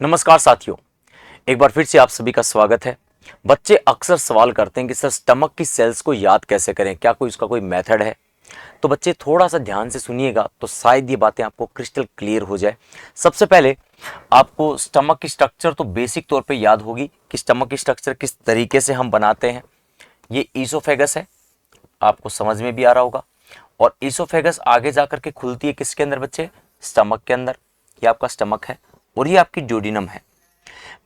नमस्कार साथियों, एक बार फिर से आप सभी का स्वागत है। बच्चे अक्सर सवाल करते हैं कि सर स्टमक की सेल्स को याद कैसे करें, क्या कोई इसका कोई मेथड है। तो बच्चे थोड़ा सा ध्यान से सुनिएगा तो शायद ये बातें आपको क्रिस्टल क्लियर हो जाए। सबसे पहले आपको स्टमक की स्ट्रक्चर तो बेसिक तौर पे याद होगी कि स्टमक की स्ट्रक्चर किस तरीके से हम बनाते हैं। ये ईसोफेगस है, आपको समझ में भी आ रहा होगा। और ईसोफेगस आगे जाकर के खुलती है किसके अंदर बच्चे? स्टमक के अंदर। ये आपका स्टमक है और ये आपकी ड्यूडेनम है।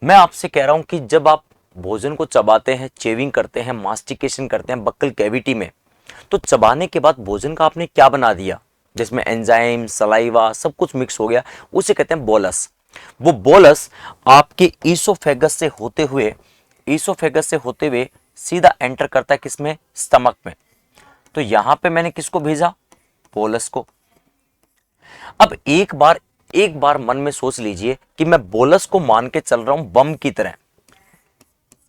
मैं आपसे कह रहा हूं कि जब आप भोजन को चबाते हैं, चेविंग करते हैं, मास्टिकेशन करते हैं बक्कल कैविटी में, तो चबाने के बाद भोजन का आपने क्या बना दिया, जिसमें एंजाइम, सलाइवा सब कुछ मिक्स हो गया, उसे कहते हैं बोलस। वो बोलस आपके ईसोफेगस से होते हुए सीधा एंटर करता है किसमें? स्टमक में। तो यहां पे मैंने किसको भेजा? बोलस को। अब एक बार मन में सोच लीजिए कि मैं बोलस को मान के चल रहा हूं बम की तरह।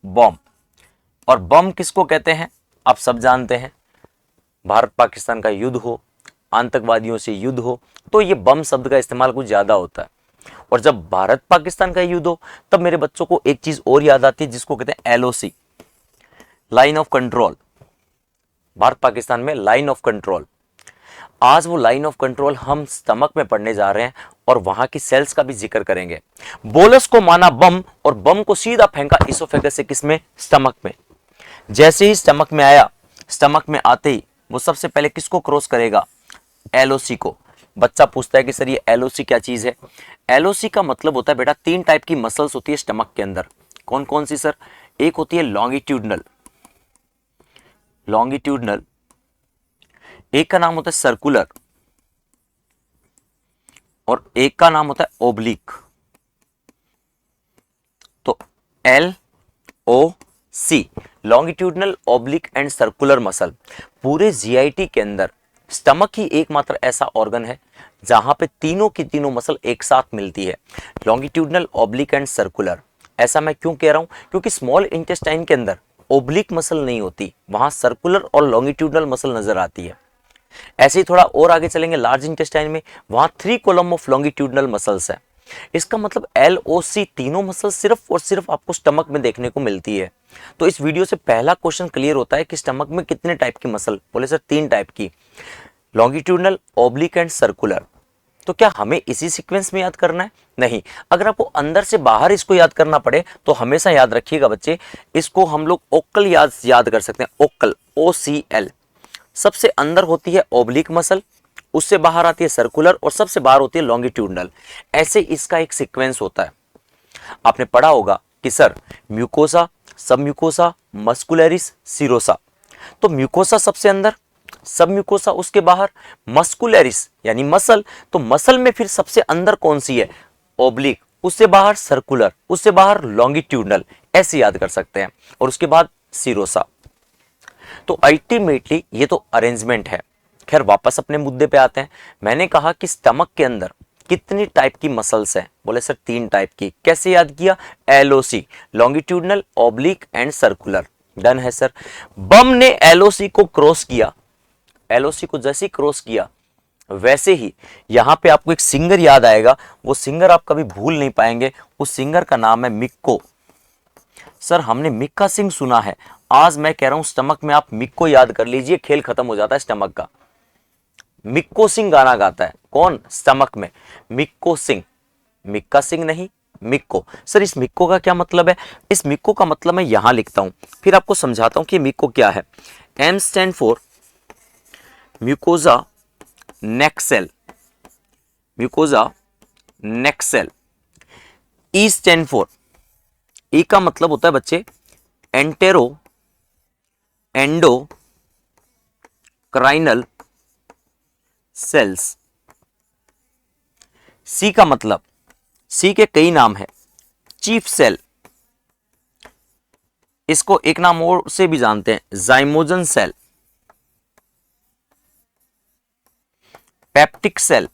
बम, और बम किसको कहते हैं आप सब जानते हैं। भारत पाकिस्तान का युद्ध हो, आतंकवादियों से युद्ध हो, तो ये बम शब्द का इस्तेमाल कुछ ज्यादा होता है। और जब भारत पाकिस्तान का युद्ध हो तब मेरे बच्चों को एक चीज और याद आती है जिसको कहते हैं LOC, line of control. Bharat Pakistan में लाइन ऑफ कंट्रोल। आज वो लाइन ऑफ कंट्रोल हम स्टमक में पढ़ने जा रहे हैं और वहां की सेल्स का भी जिक्र करेंगे। बोलस को माना बम और बम को सीधा फेंका इसोफेगस से किसमें? स्टमक में। जैसे ही स्टमक में आया, स्टमक में आते ही वो सबसे पहले किसको क्रॉस करेगा? LOC को। बच्चा पूछता है कि सर ये LOC क्या चीज है? LOC का मतलब होता है बेटा, 3 टाइप की मसल्स होती है स्टमक के अंदर। कौन कौन सी सर? एक होती है लॉन्गिट्यूडनल, एक का नाम होता है सर्कुलर और एक का नाम होता है ओब्लिक। तो LOC, longitudinal, oblique and circular muscle. पूरे GIT के अंदर स्टमक ही एकमात्र ऐसा ऑर्गन है जहां पे तीनों की तीनों मसल एक साथ मिलती है, लॉन्गिट्यूडनल, ओब्लिक एंड सर्कुलर। ऐसा मैं क्यों कह रहा हूं? क्योंकि स्मॉल इंटेस्टाइन के अंदर ओब्लिक मसल नहीं होती, वहां सर्कुलर और लॉन्गिट्यूडनल मसल नजर आती है। ऐसे ही थोड़ा और आगे चलेंगे लार्ज इंटेस्टाइन में, वहां 3 कॉलम ऑफ लॉन्गिट्यूडनल मसल्स है। इसका मतलब LOC तीनों मसल सिर्फ और सिर्फ आपको स्टमक में देखने को मिलती है। तो इस वीडियो से पहला क्वेश्चन क्लियर होता है कि स्टमक में कितने टाइप की मसल? बोले सर 3 टाइप की, लॉन्गिट्यूडनल, ओब्लिक एंड सर्कुलर। तो क्या हमें इसी सीक्वेंस में याद करना है? नहीं। अगर आपको अंदर से बाहर इसको याद करना पड़े तो हमेशा याद रखिएगा बच्चे, इसको हम लोग ओक्कल याद कर सकते हैं। ओक्कल, OCL। सबसे अंदर होती है ओब्लिक मसल, उससे बाहर आती है सर्कुलर और सबसे बाहर होती है लॉन्गिट्यूडनल। ऐसे इसका एक सीक्वेंस होता है। आपने पढ़ा होगा कि सर म्यूकोसा, सब म्यूकोसा, मस्कुलरिस, सीरोसा। तो म्यूकोसा सबसे अंदर, सब म्यूकोसा उसके बाहर, मस्कुलरिस यानी मसल, तो मसल में फिर सबसे अंदर कौन सी है? ओब्लिक, उससे बाहर सर्कुलर, उससे बाहर लॉन्गिट्यूडनल। ऐसे याद कर सकते हैं। और उसके बाद सीरोसा। तो अल्टीमेटली ये तो अरेंजमेंट है। खैर वापस अपने मुद्दे पे आते हैं। मैंने कहा कि स्टमक के अंदर कितनी टाइप की मसल्स हैं? बोले सर 3 टाइप की। कैसे याद किया? LOC, longitudinal, oblique and circular. Done है सर। बम ने LOC को क्रॉस किया। LOC को जैसे ही क्रॉस किया वैसे ही यहां पे आपको एक सिंगर याद आएगा। वो सिंगर आप कभी भूल नहीं पाएंगे। उस सिंगर का नाम है मिक्को। सर हमने मिक्का सिंह सुना है। आज मैं कह रहा हूं स्टमक में आप मिक्को याद कर लीजिए, खेल खत्म हो जाता है स्टमक का। मिक्को सिंह गाना गाता है। कौन? स्टमक में मिक्को सिंह। मिक्का सिंह नहीं, मिक्को। सर इस मिक्को का क्या मतलब है? इस मिक्को का मतलब मैं यहां लिखता हूं, फिर आपको समझाता हूं कि मिक्को क्या है। M stand for mucosa neck cell, mucosa neck cell. E stand for, E का मतलब होता है बच्चे एंटेरो एंडोक्राइनल सेल्स। सी का मतलब, सी के कई नाम है। चीफ सेल, इसको एक नाम और से भी जानते हैं, जाइमोजन सेल। पेप्टिक सेल,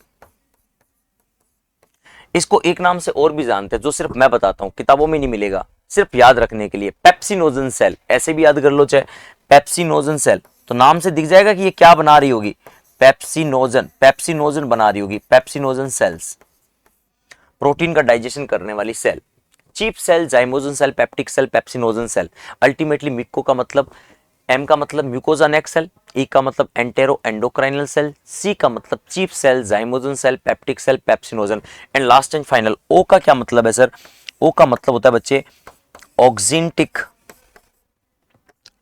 इसको एक नाम से और भी जानते हैं जो सिर्फ मैं बताता हूं, किताबों में नहीं मिलेगा, सिर्फ याद रखने के लिए। पेप्सिनोजन सेल, ऐसे भी याद कर लो चाहे। पेप्सिनोजन सेल, तो नाम से दिख जाएगा कि ये क्या बना रही होगी? पेप्सिनोजन बना रही होगी, पेप्सिनोजन सेल्स। प्रोटीन का डाइजेशन करने वाली cell. Chief cell, zymogen cell, peptic cell, pepsinogen cell. Ultimately मिक्को का मतलब, एम का मतलब म्यूकोजा नेक सेल, ई का मतलब एंटेरो एंडोक्राइनल सेल, सी का मतलब chief cell, zymogen cell, peptic cell, pepsinogen, and last and final O का क्या मतलब है सर? ओ का मतलब होता है बच्चे ऑक्जिंटिक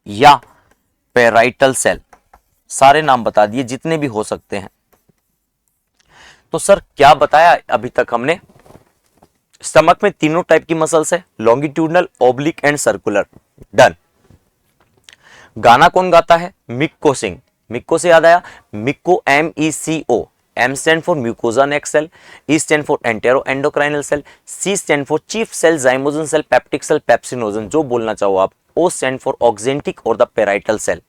या पेराइटल सेल। सारे नाम बता दिए जितने भी हो सकते हैं। तो सर क्या बताया अभी तक हमने? स्टमक में तीनों टाइप की मसल्स है, longitudinal, oblique and circular. Done. गाना कौन गाता है? मिक्को सिंह। मिक्को से याद आया, मिक्को, MECO। M stand for mucosa neck cell, E stand for entero endocrinal cell, C stand for chief cell, zymogen cell, peptic cell, pepsinogen, जो बोलना चाहो आप। ओ स्टैंड फॉर ऑक्जेंटिक और द पेराइटल सेल।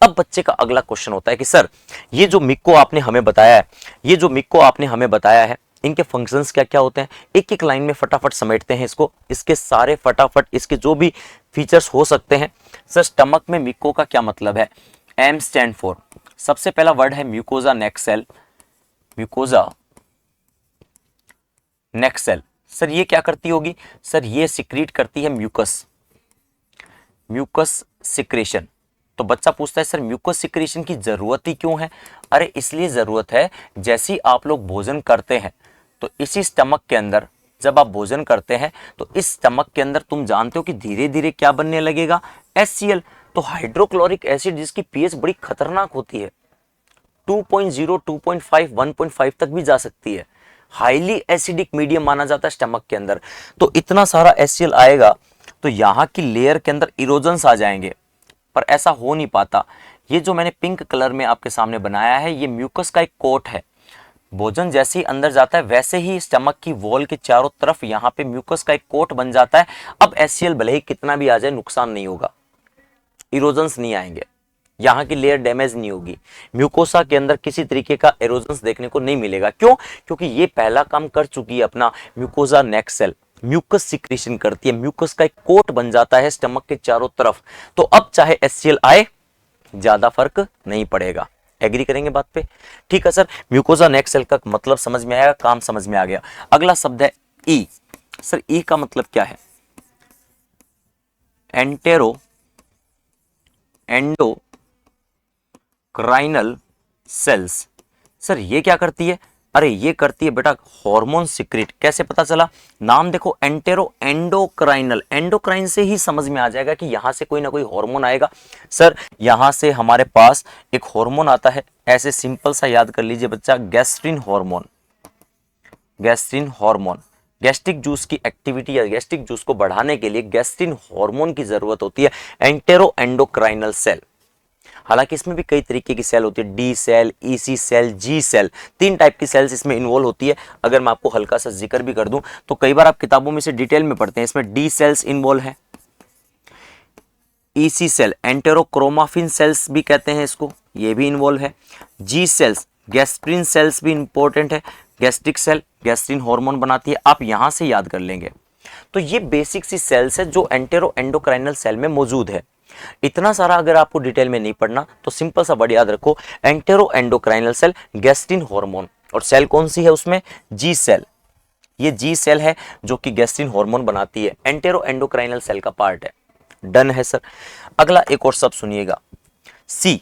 अब बच्चे का अगला क्वेश्चन होता है कि सर ये जो मिक्को आपने हमें बताया है, ये जो मिक्को आपने हमें बताया है, इनके फंक्शंस क्या क्या होते हैं? एक एक लाइन में फटाफट समेटते हैं इसको, इसके सारे फटाफट इसके जो भी फीचर्स हो सकते हैं। सर स्टमक में मिक्को का क्या मतलब है? एम स्टैंड फॉर, सबसे पहला वर्ड है mucosa neck cell. Mucosa neck cell, sir ये क्या करती होगी? सर ये सिक्रीट करती है म्यूकस, म्यूकस सिक्रेशन। तो बच्चा पूछता है सर म्यूकस सिक्रेशन की जरूरत ही क्यों है? अरे इसलिए जरूरत है, जैसे ही आप लोग भोजन करते हैं तो इसी स्टमक के अंदर जब आप भोजन करते हैं तो इस स्टमक के अंदर तुम जानते हो कि धीरे धीरे क्या बनने लगेगा? HCl। तो हाइड्रोक्लोरिक एसिड जिसकी पीएच बड़ी खतरनाक होती है, 2.0, 2.5, 1.5 तक भी जा सकती है, हाईली एसिडिक मीडियम माना जाता है स्टमक के अंदर। तो इतना सारा HCl आएगा तो यहाँ की लेयर के अंदर इरोजन्स आ जाएंगे, पर ऐसा हो नहीं पाता। ये जो मैंने पिंक कलर में आपके सामने बनाया है, ये म्यूकस का एक कोट है। भोजन जैसे ही अंदर जाता है वैसे ही स्टमक की वॉल के चारों तरफ यहाँ पे म्यूकस का एक कोट बन जाता है। अब HCl भले ही कितना भी आ जाए नुकसान नहीं होगा, इरोजन्स नहीं आएंगे, यहाँ की लेयर डैमेज नहीं होगी। म्यूकोसा के अंदर किसी तरीके का इरोजन्स देखने को नहीं मिलेगा। क्यों? क्योंकि ये पहला काम कर चुकी है अपना mucosa neck cell, mucus secretion करती है, म्यूकस का एक कोट बन जाता है स्टमक के चारों तरफ। तो अब चाहे HCl आए ज्यादा फर्क नहीं पड़ेगा। एग्री करेंगे बात पे? ठीक है सर, म्यूकोसा नेक सेल का मतलब समझ में आया, काम समझ में आ गया। अगला शब्द है ई। सर ई का मतलब क्या है? Entero endocrinal sales. सर ये क्या करती है? अरे ये करती है बेटा हार्मोन सिक्रेट। कैसे पता चला? नाम देखो, एंटेरो एंडोक्राइनल, एंडोक्राइन से ही समझ में आ जाएगा कि यहां से कोई ना कोई हार्मोन आएगा। सर यहां से हमारे पास एक हार्मोन आता है, ऐसे सिंपल सा याद कर लीजिए बच्चा, gastrin hormone. Gastrin hormone, gastric juice की एक्टिविटी या गैस्ट्रिक जूस को बढ़ाने के लिए गैस्ट्रिन हार्मोन की जरूरत होती है। एंटेरो एंडोक्राइनल सेल, हालांकि इसमें भी कई तरीके की सेल होती है, D cell, EC cell, G cell, 3 type की सेल्स इसमें इन्वॉल्व होती है। अगर मैं आपको हल्का सा जिक्र भी कर दूं तो कई बार आप किताबों में से डिटेल में पढ़ते हैं, इसमें डी सेल्स इन्वॉल्व है, EC सेल एंटेरोक्रोमाफिन सेल्स भी कहते हैं इसको, ये भी इन्वॉल्व है। G सेल्स गैस्ट्रिन सेल्स भी इंपॉर्टेंट है, गैस्ट्रिक सेल गैस्ट्रिन हार्मोन बनाती है, आप यहां से याद कर लेंगे। तो ये बेसिक सी सेल्स है जो एंटेरो एंडोक्राइनल सेल में मौजूद है। इतना सारा अगर आपको डिटेल में नहीं पढ़ना तो सिंपल सा वर्ड याद रखो, entero endocrinal cell, gastrin hormone, और सेल कौन सी है उसमें? G cell. ये G सेल है जो कि गैस्ट्रिन हार्मोन बनाती है, एंटेरो एंडोक्राइनल सेल का पार्ट है। डन है सर। अगला एक और शब्द सुनिएगा, सी।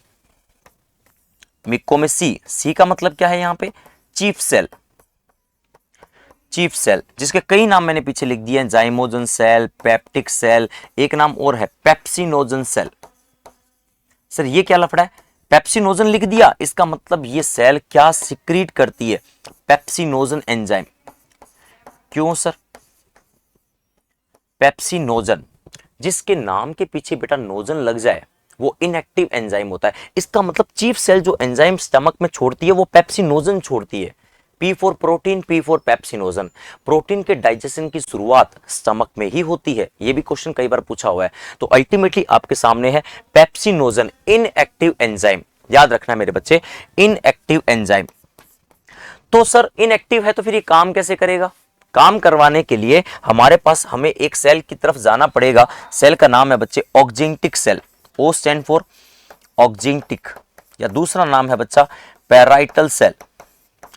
मिक्को में सी का मतलब क्या है? यहाँ पे चीफ सेल, चीफ सेल जिसके कई नाम मैंने पीछे लिख दिए हैं, जाइमोजन सेल, पेप्टिक सेल, एक नाम और है पेप्सिनोजन सेल। सर ये क्या लफड़ा है? पेप्सिनोजन लिख दिया, इसका मतलब ये सेल क्या सिक्रीट करती है? Pepsinogen enzyme. क्यों सर? पेप्सिनोजन, जिसके नाम के पीछे बेटा नोजन लग जाए वो इनएक्टिव एंजाइम होता है। इसका मतलब चीफ सेल जो एंजाइम स्टमक में छोड़ती है वो पेप्सिनोजन छोड़ती है। P for protein, P for pepsinogen. Protein के डाइजेशन की शुरुआत स्टमक में ही होती है, ये भी क्वेश्चन कई बार पूछा हुआ है। तो अल्टीमेटली आपके सामने है पेप्सिनोजन, इनएक्टिव एंजाइम। याद रखना मेरे बच्चे, इनएक्टिव एंजाइम। तो सर इनएक्टिव है तो फिर ये काम कैसे करेगा? काम करवाने के लिए हमारे पास हमें एक सेल की तरफ जाना पड़ेगा। सेल का नाम है बच्चे ऑक्जिंटिक सेल, O स्टैंड फॉर ऑक्जिंटिक, या दूसरा नाम है बच्चा पेराइटल सेल,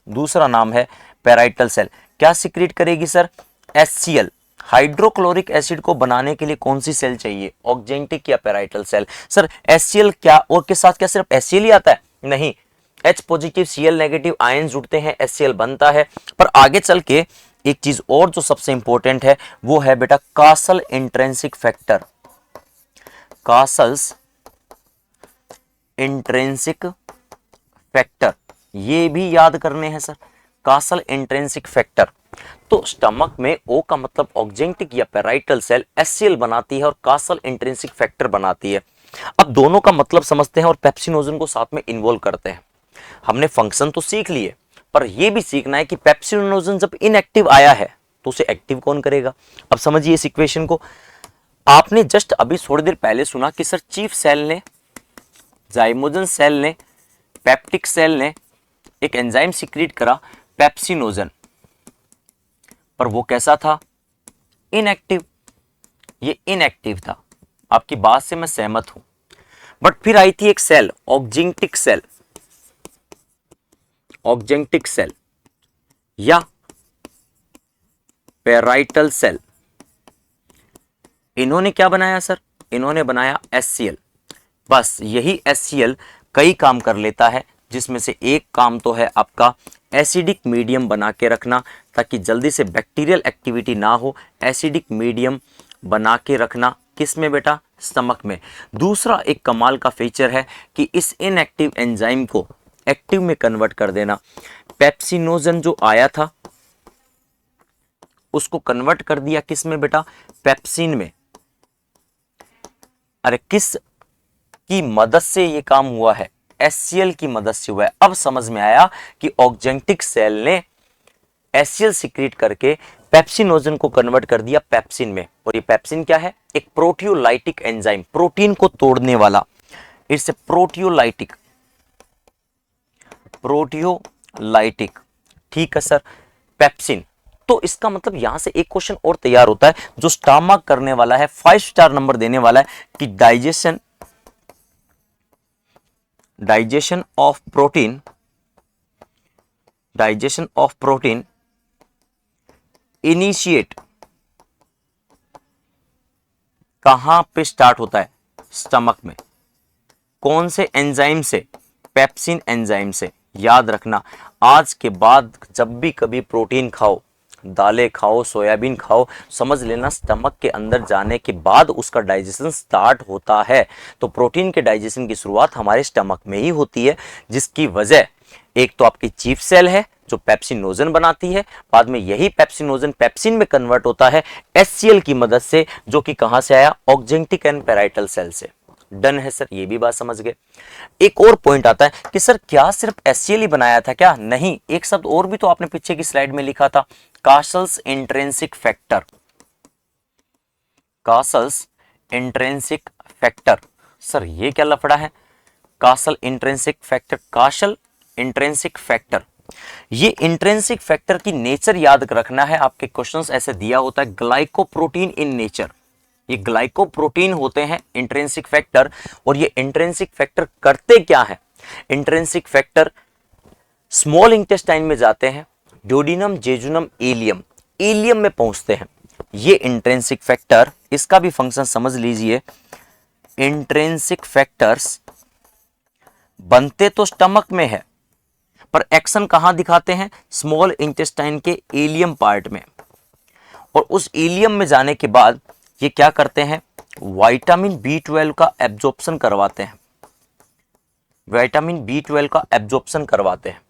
दूसरा नाम है पेराइटल सेल। क्या सिक्रीट करेगी सर? HCl। हाइड्रोक्लोरिक एसिड को बनाने के लिए कौन सी सेल चाहिए? ऑक्जेंटिक या पेराइटल सेल? सर HCl क्या और के साथ क्या सिर्फ HCl ही आता है? नहीं, H positive Cl negative ion जुड़ते हैं, HCl बनता है। पर आगे चल के एक चीज और जो सबसे इंपॉर्टेंट है वो है बेटा castle intrinsic factor. Castles intrinsic factor, ये भी याद करने हैं सर। कासल इंट्रिंसिक फैक्टर, तो स्टमक में O का मतलब ऑक्जेंटिक या पेराइटल सेल HCl बनाती है और कासल इंट्रिंसिक फैक्टर बनाती है। अब दोनों का मतलब समझते हैं और पेप्सिनोजन को साथ में इन्वॉल्व करते हैं। हमने फंक्शन तो सीख लिए, पर यह भी सीखना है कि पेप्सिनोजन जब इनएक्टिव आया है तो उसे एक्टिव कौन करेगा। अब समझिए इस इक्वेशन को। आपने जस्ट अभी थोड़ी देर पहले सुना कि सर चीफ सेल ने, जाइमोजन सेल ने, पेप्टिक सेल ने एक एंजाइम सीक्रेट करा पेप्सिनोजन, पर वो कैसा था? इनएक्टिव। ये इनएक्टिव था। आपकी बात से मैं सहमत हूं। बट फिर आई थी एक cell, oxyntic cell, oxyntic cell या पेराइटल सेल। इन्होंने क्या बनाया सर? इन्होंने बनाया HCl। बस यही HCl कई काम कर लेता है, जिसमें से एक काम तो है आपका एसिडिक मीडियम बना के रखना, ताकि जल्दी से बैक्टीरियल एक्टिविटी ना हो। एसिडिक मीडियम बना के रखना किस में बेटा? स्टमक में। दूसरा एक कमाल का फीचर है कि इस इनएक्टिव एंजाइम को एक्टिव में कन्वर्ट कर देना। पेप्सिनोजन जो आया था उसको कन्वर्ट कर दिया किस में बेटा? पेप्सिन में। अरे किस की मदद से ये काम हुआ है? HCl की मदद से हुआ है। अब समझ में आया कि ऑक्जेंटिक सेल ने HCl सीक्रेट करके पेप्सिनोजन को कन्वर्ट कर दिया पेप्सिन में। और ये पेप्सिन क्या है? एक प्रोटियोलाइटिक एंजाइम, प्रोटीन को तोड़ने वाला। It's a proteolytic, proteolytic. ठीक है सर, पेप्सिन। तो इसका मतलब यहां से एक क्वेश्चन और तैयार होता है जो स्टार्मार्क करने वाला है, 5 स्टार नंबर देने वाला है कि digestion of protein, digestion of protein initiate कहां पे स्टार्ट होता है? स्टमक में। कौन से एंजाइम से? पेप्सिन एंजाइम से। याद रखना, आज के बाद जब भी कभी प्रोटीन खाओ, दालें खाओ, सोयाबीन खाओ, समझ लेना स्टमक के अंदर जाने के बाद उसका डाइजेशन स्टार्ट होता है। तो प्रोटीन के डाइजेशन की शुरुआत हमारे स्टमक में ही होती है, जिसकी वजह एक तो आपकी चीफ सेल है जो पेप्सिनोजन बनाती है, बाद में यही पेप्सिनोजन पेप्सिन में कन्वर्ट होता है HCl की मदद से, जो कि कहां से आया? ऑक्जेंटिक एंड पेराइटल सेल से। डन है सर, ये भी बात समझ गए। एक और पॉइंट आता है कि सर क्या सिर्फ HCl ही बनाया था क्या? नहीं, एक शब्द और भी तो आपने पीछे की स्लाइड में लिखा था, castles intrinsic factor. Castles intrinsic factor, sir ये क्या लफड़ा है? Castle intrinsic factor, castle intrinsic factor. ये इंट्रिंसिक फैक्टर की नेचर याद रखना है। आपके क्वेश्चंस ऐसे दिया होता है, ग्लाइकोप्रोटीन इन नेचर। ये ग्लाइकोप्रोटीन होते हैं इंट्रिंसिक फैक्टर। और ये इंट्रिंसिक फैक्टर करते क्या है? इंट्रिंसिक फैक्टर स्मॉल इंटेस्टाइन में जाते हैं, ड्यूोडेनम, जेजुनम, इलियम, इलियम में पहुंचते हैं। ये इंट्रिंसिक फैक्टर, इसका भी फंक्शन समझ लीजिए। इंट्रिंसिक फैक्टर्स बनते तो स्टमक में है, पर एक्शन कहां दिखाते हैं? स्मॉल इंटेस्टाइन के इलियम पार्ट में। और उस इलियम में जाने के बाद ये क्या करते हैं? विटामिन B12 का एब्जॉर्प्शन करवाते हैं। विटामिन B12 का एब्जॉर्प्शन करवाते हैं।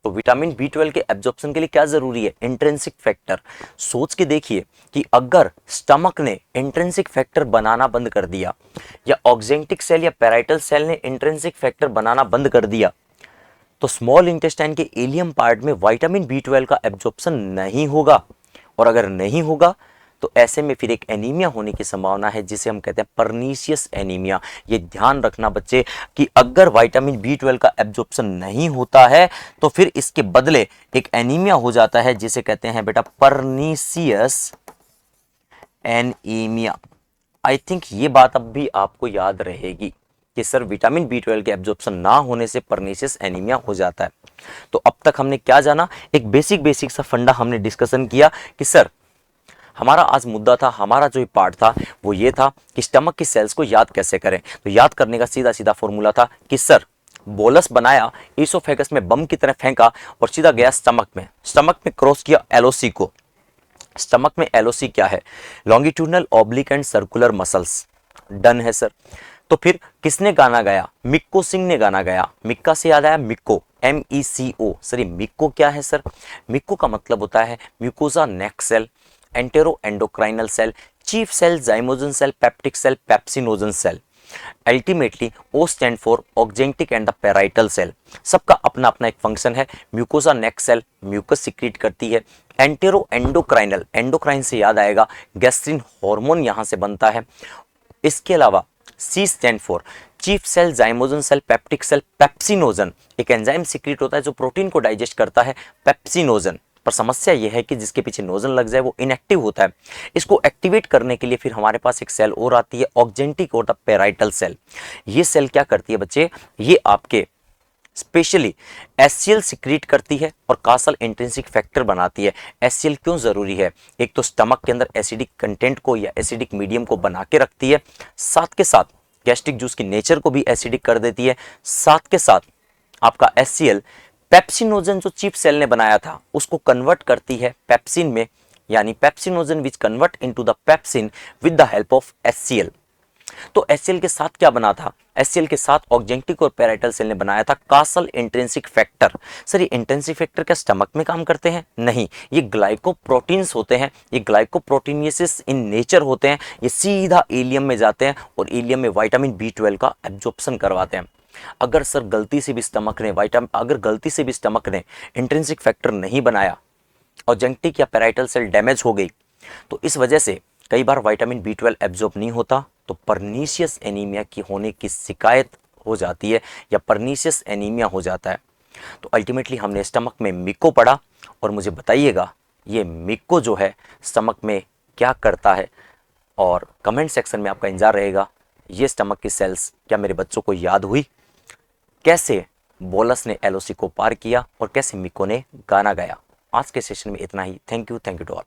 तो विटामिन B12 के एब्जॉर्प्शन के लिए क्या जरूरी है? Intrinsic factor. सोच के देखिए कि अगर स्टमक ने इंट्रिंसिक फैक्टर बनाना बंद कर दिया, या ऑक्जेंटिक सेल या पेराइटल सेल ने इंट्रिंसिक फैक्टर बनाना बंद कर दिया, तो स्मॉल इंटेस्टाइन के इलियम पार्ट में विटामिन B12 का एब्जॉर्प्शन नहीं होगा। और अगर नहीं होगा तो ऐसे में फिर एक एनीमिया होने की संभावना है, जिसे हम कहते हैं परनीशियस एनीमिया। ये ध्यान रखना बच्चे कि अगर विटामिन B12 का एब्जॉर्प्शन नहीं होता है तो फिर इसके बदले एक एनीमिया हो जाता है, जिसे कहते हैं बेटा परनीशियस एनीमिया। आई थिंक ये बात अब भी आपको याद रहेगी कि सर विटामिन बी 12 के एब्जॉर्प्शन ना होने से परनीशियस एनीमिया हो जाता है। तो अब तक हमने क्या जाना, एक बेसिक सा फंडा हमने डिस्कशन किया कि सर हमारा आज मुद्दा था, हमारा जो पार्ट था वो ये था कि स्टमक की सेल्स को याद कैसे करें। तो याद करने का सीधा सीधा फॉर्मूला था कि सर बोलस बनाया, ईसोफेगस में बम की तरह फेंका और सीधा गया स्टमक में क्रॉस किया एलओसी को। स्टमक में एलओसी क्या है, longitudinal oblique and circular muscles. Done है सर। तो फिर किसने गाना गाया, मिक्को सिंह ने गाना गाया। मिक्का से याद आया मिक्को, MECO। सर ये मिक्को क्या है सर, मिक्को का मतलब होता है mucosa neck cell, entero endocrinal cell, chief cell, zymogen cell, peptic cell, pepsinogen cell. Ultimately O stand for oxyntic and the parietal cell. सबका अपना अपना एक फंक्शन है। Mucosa neck cell mucus secrete करती है। एंटेरो एंडोक्राइनल, एंडोक्राइन से याद आएगा गैस्ट्रिन हार्मोन यहां से बनता है। इसके अलावा C stand for chief cell, zymogen cell, peptic cell, pepsinogen. एक एंजाइम सिक्रीट होता है जो प्रोटीन को डाइजेस्ट करता है, पेप्सिनोजन। पर समस्या यह है कि जिसके पीछे नोजन लग जाए वो इनएक्टिव होता है। इसको एक्टिवेट करने के लिए फिर हमारे पास एक सेल और आती है, ऑक्जेंटिक और द पेराइटल सेल। ये सेल क्या करती है बच्चे, ये आपके स्पेशली एचसीएल सिक्रीट करती है और कासल इंट्रिंसिक फैक्टर बनाती है। एचसीएल क्यों जरूरी है, एक तो स्टमक के अंदर एसिडिक कंटेंट को या एसिडिक मीडियम को बना के रखती है, साथ के साथ गैस्ट्रिक जूस की नेचर को भी एसिडिक कर देती है। साथ के साथ आपका एचसीएल पेप्सिनोजन जो चीफ सेल ने बनाया था उसको कन्वर्ट करती है पेप्सिन में, यानी pepsinogen which convert into the pepsin with the help of HCL. तो एचसीएल के साथ क्या बना था, एचसीएल के साथ ऑक्जेंटिक और पेराइटल सेल ने बनाया था कासल इंट्रिंसिक फैक्टर। सर ये इंट्रिंसिक फैक्टर क्या स्टमक में काम करते हैं, नहीं, ये ग्लाइकोप्रोटीन्स होते हैं। ये ग्लाइकोप्रोटीनियसिस इन नेचर होते हैं। ये सीधा इलियम में जाते हैं और इलियम में विटामिन बी 12 का एब्जॉर्प्शन करवाते हैं। अगर सर गलती से भी स्टमक ने इंट्रिंसिक फैक्टर नहीं बनाया, ऑक्जेंटिक या पेराइटल सेल डैमेज हो गई, तो इस वजह से कई बार विटामिन बी 12 एब्जॉर्ब नहीं होता, तो परनीशियस एनीमिया की होने की शिकायत हो जाती है या परनीशियस एनीमिया हो जाता है। तो अल्टीमेटली हमने स्टमक में मिक्को पढ़ा और मुझे बताइएगा ये मिक्को जो है स्टमक में क्या करता है, और कमेंट सेक्शन में आपका इंतजार रहेगा। ये स्टमक की सेल्स क्या मेरे बच्चों को याद हुई, कैसे बोलस ने एलओसी को पार किया और कैसे मिक्को ने गाना गाया। आज के सेशन में इतना ही। Thank you to all.